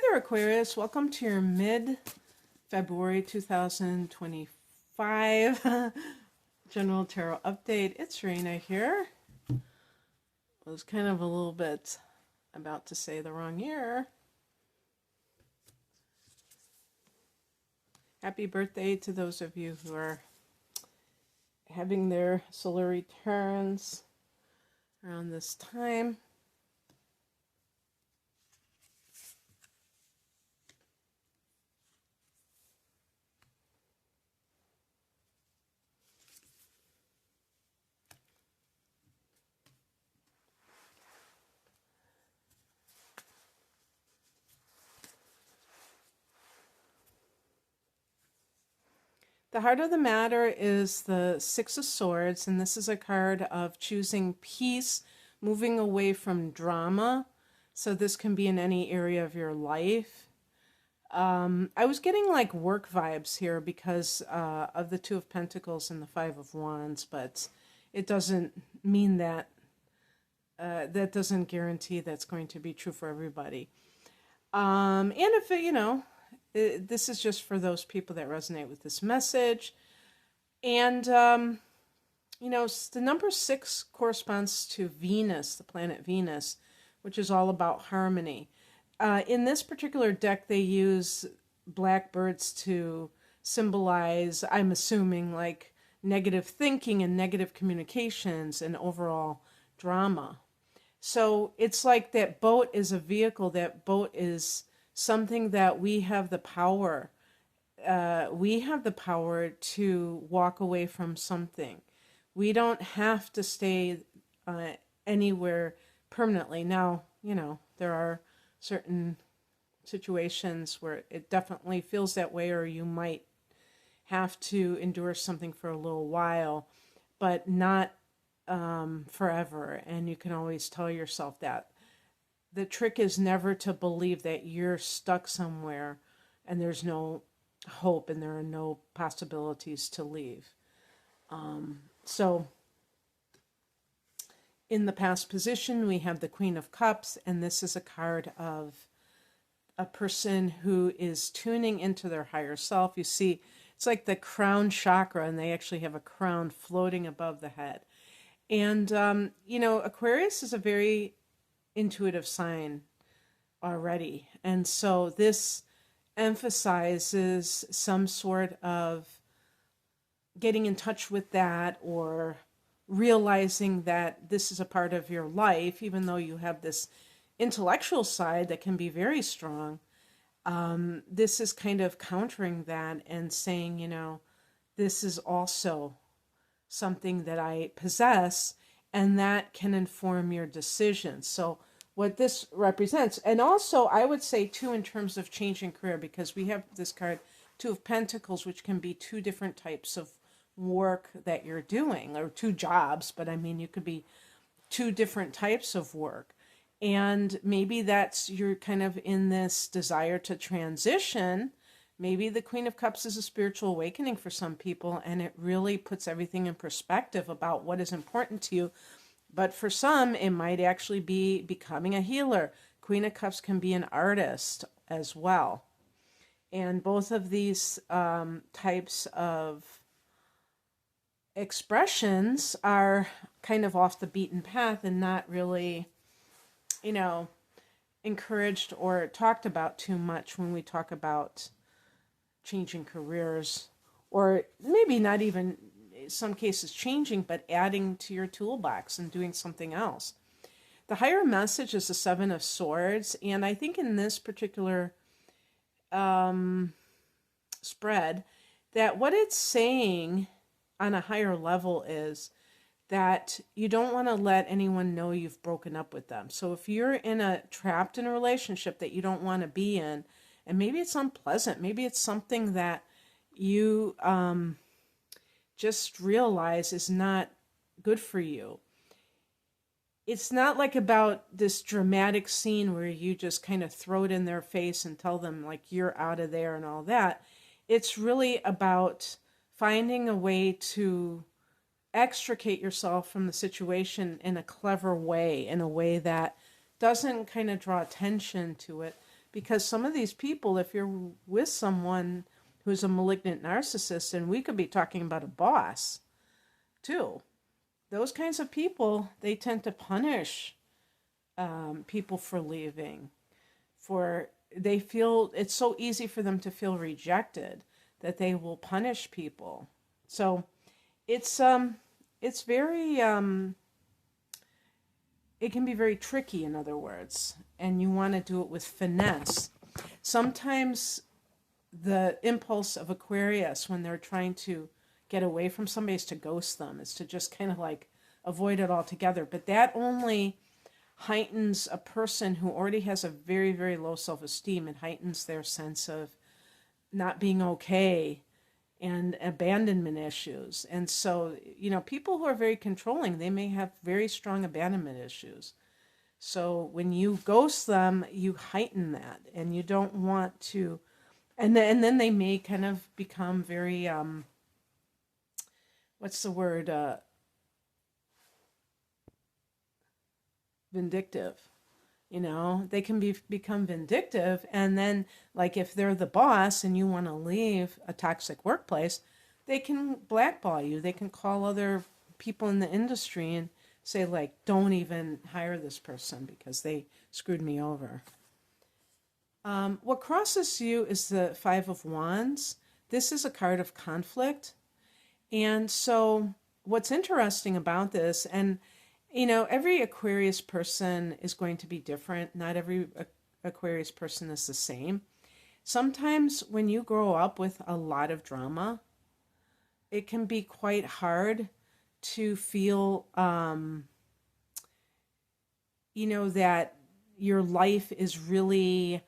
Hi there, Aquarius. Welcome to your mid-February 2025 General Tarot Update. It's Rena here. I was kind of a little bit about to say the wrong year. Happy birthday to those of you who are having their solar returns around this time. The heart of the matter is the Six of Swords, and this is a card of choosing peace, moving away from drama. So this can be in any area of your life. I was getting like work vibes here because of the Two of Pentacles and the Five of Wands, but it doesn't mean that, that doesn't guarantee that's going to be true for everybody. And if, this is just for those people that resonate with this message. And, the number 6 corresponds to Venus, the planet Venus, which is all about harmony. In this particular deck, they use blackbirds to symbolize, I'm assuming, like negative thinking and negative communications and overall drama. So it's like that boat is a vehicle, that boat is something that we have the power. We have the power to walk away from something. We don't have to stay anywhere permanently. Now, there are certain situations where it definitely feels that way, or you might have to endure something for a little while, but not forever. And you can always tell yourself that. The trick is never to believe that you're stuck somewhere and there's no hope and there are no possibilities to leave. So in the past position, we have the Queen of Cups, and this is a card of a person who is tuning into their higher self. You see, it's like the crown chakra, and they actually have a crown floating above the head. And, Aquarius is a very intuitive sign already. And so this emphasizes some sort of getting in touch with that, or realizing that this is a part of your life, even though you have this intellectual side that can be very strong. This is kind of countering that and saying, this is also something that I possess, and that can inform your decisions. So what this represents, and also I would say too, in terms of changing career, because we have this card, Two of Pentacles, which can be two different types of work that you're doing, or two jobs, but I mean, you could be two different types of work. And maybe that's, you're kind of in this desire to transition. Maybe the Queen of Cups is a spiritual awakening for some people, and it really puts everything in perspective about what is important to you. But for some, it might actually be becoming a healer. Queen of Cups can be an artist as well. And both of these types of expressions are kind of off the beaten path and not really, encouraged or talked about too much when we talk about changing careers, or maybe not even in some cases changing, but adding to your toolbox and doing something else. The higher message is the Seven of Swords, and I think in this particular spread, that what it's saying on a higher level is that you don't want to let anyone know you've broken up with them. So if you're trapped in a relationship that you don't want to be in, and maybe it's unpleasant, maybe it's something that you just realize is not good for you. It's not like about this dramatic scene where you just kind of throw it in their face and tell them like you're out of there and all that. It's really about finding a way to extricate yourself from the situation in a clever way, in a way that doesn't kind of draw attention to it, because some of these people, if you're with someone who's a malignant narcissist, and we could be talking about a boss too, those kinds of people, they tend to punish people for leaving. They feel it's so easy for them to feel rejected that they will punish people. So it's very it can be very tricky, in other words, and you want to do it with finesse. Sometimes the impulse of Aquarius when they're trying to get away from somebody is to ghost them, is to just kind of like avoid it altogether. But that only heightens a person who already has a very, very low self-esteem. It heightens their sense of not being okay and abandonment issues. And so, people who are very controlling, they may have very strong abandonment issues. So when you ghost them, you heighten that, and you don't want to, and then they may kind of become very, what's the word, vindictive. They can become vindictive, and then, like, if they're the boss and you want to leave a toxic workplace, they can blackball you. They can call other people in the industry and say, like, don't even hire this person because they screwed me over. What crosses you is the Five of Wands. This is a card of conflict. And so what's interesting about this, and every Aquarius person is going to be different. Not every Aquarius person is the same. Sometimes when you grow up with a lot of drama, it can be quite hard to feel, that your life is really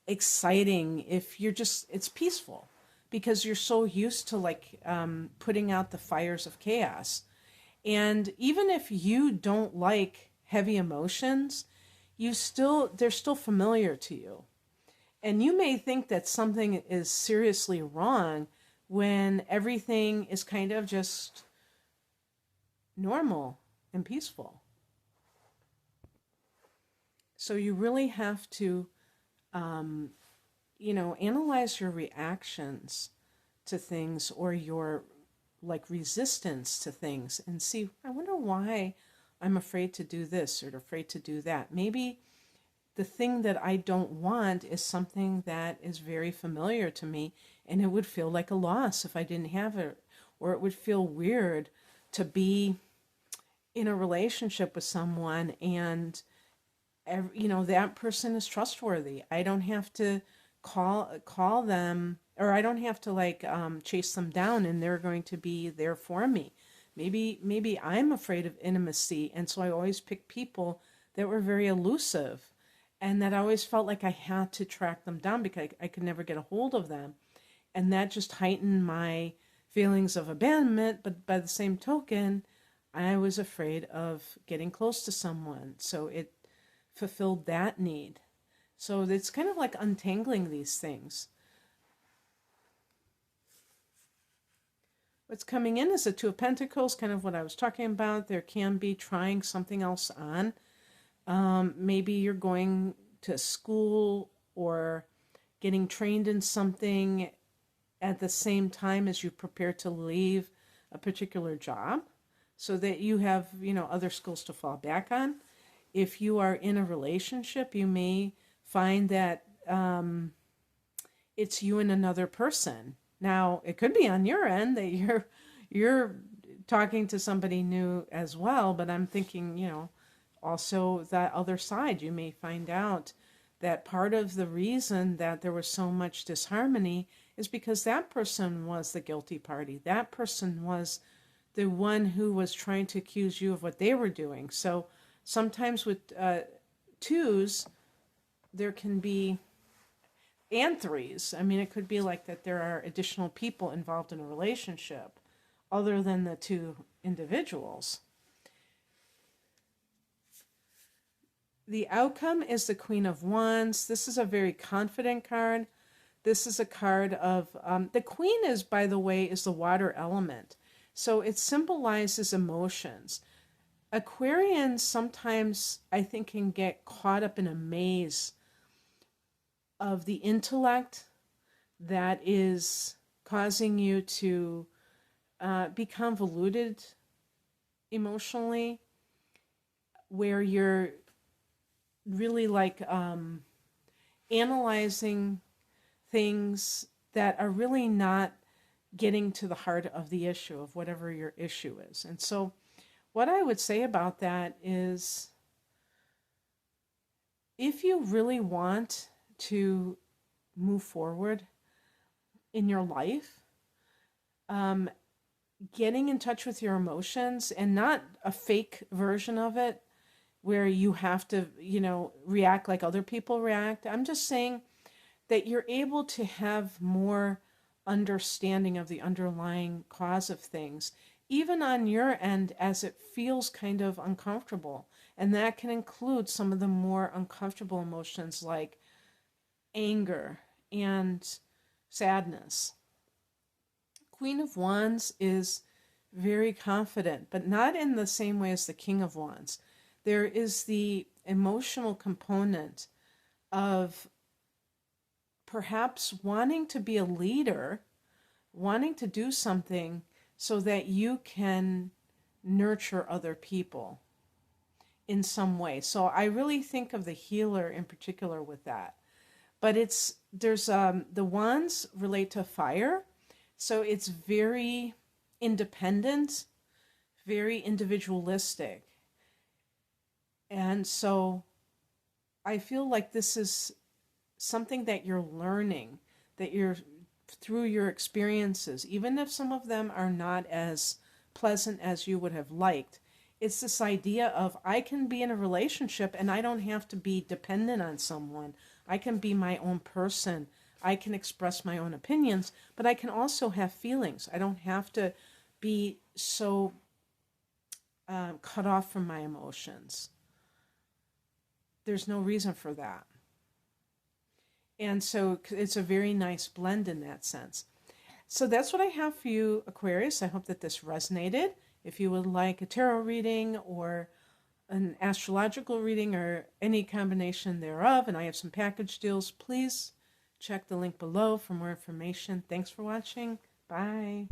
exciting if it's peaceful, because you're so used to, like, putting out the fires of chaos. And even if you don't like heavy emotions, they're still familiar to you. And you may think that something is seriously wrong when everything is kind of just normal and peaceful. So you really have to, analyze your reactions to things, or your resistance to things, and see, I wonder why I'm afraid to do this or afraid to do that. Maybe the thing that I don't want is something that is very familiar to me, and it would feel like a loss if I didn't have it, or it would feel weird to be in a relationship with someone and that person is trustworthy. I don't have to call them, or I don't have to chase them down, and they're going to be there for me. Maybe I'm afraid of intimacy, and so I always pick people that were very elusive, and that I always felt like I had to track them down because I could never get a hold of them. And that just heightened my feelings of abandonment, but by the same token, I was afraid of getting close to someone. So it fulfilled that need. So it's kind of like untangling these things. What's coming in is the Two of Pentacles, kind of what I was talking about. There can be trying something else on. Maybe you're going to school or getting trained in something at the same time as you prepare to leave a particular job, so that you have, other skills to fall back on. If you are in a relationship, you may find that it's you and another person. Now, it could be on your end that you're talking to somebody new as well, but I'm thinking, also that other side. You may find out that part of the reason that there was so much disharmony is because that person was the guilty party. That person was the one who was trying to accuse you of what they were doing. So sometimes with twos, there can be, and threes. I mean, it could be like that there are additional people involved in a relationship other than the two individuals. The outcome is the Queen of Wands. This is a very confident card. This is a card of, the Queen is, by the way, is the water element. So it symbolizes emotions. Aquarians sometimes, I think, can get caught up in a maze of the intellect that is causing you to be convoluted emotionally, where you're really like analyzing things that are really not getting to the heart of the issue of whatever your issue is. And so what I would say about that is, if you really want to move forward in your life, getting in touch with your emotions, and not a fake version of it where you have to, react like other people react. I'm just saying that you're able to have more understanding of the underlying cause of things, even on your end, as it feels kind of uncomfortable. And that can include some of the more uncomfortable emotions like anger and sadness. Queen of Wands is very confident, but not in the same way as the King of Wands. There is the emotional component of perhaps wanting to be a leader, wanting to do something so that you can nurture other people in some way. So I really think of the healer in particular with that. But there's the wands relate to fire, so it's very independent, very individualistic. And so I feel like this is something that you're learning, that you're through your experiences, even if some of them are not as pleasant as you would have liked. It's this idea of, I can be in a relationship and I don't have to be dependent on someone. I can be my own person. I can express my own opinions, but I can also have feelings. I don't have to be so cut off from my emotions. There's no reason for that. And so it's a very nice blend in that sense. So that's what I have for you, Aquarius. I hope that this resonated. If you would like a tarot reading or an astrological reading or any combination thereof, and I have some package deals, please check the link below for more information. Thanks for watching. Bye.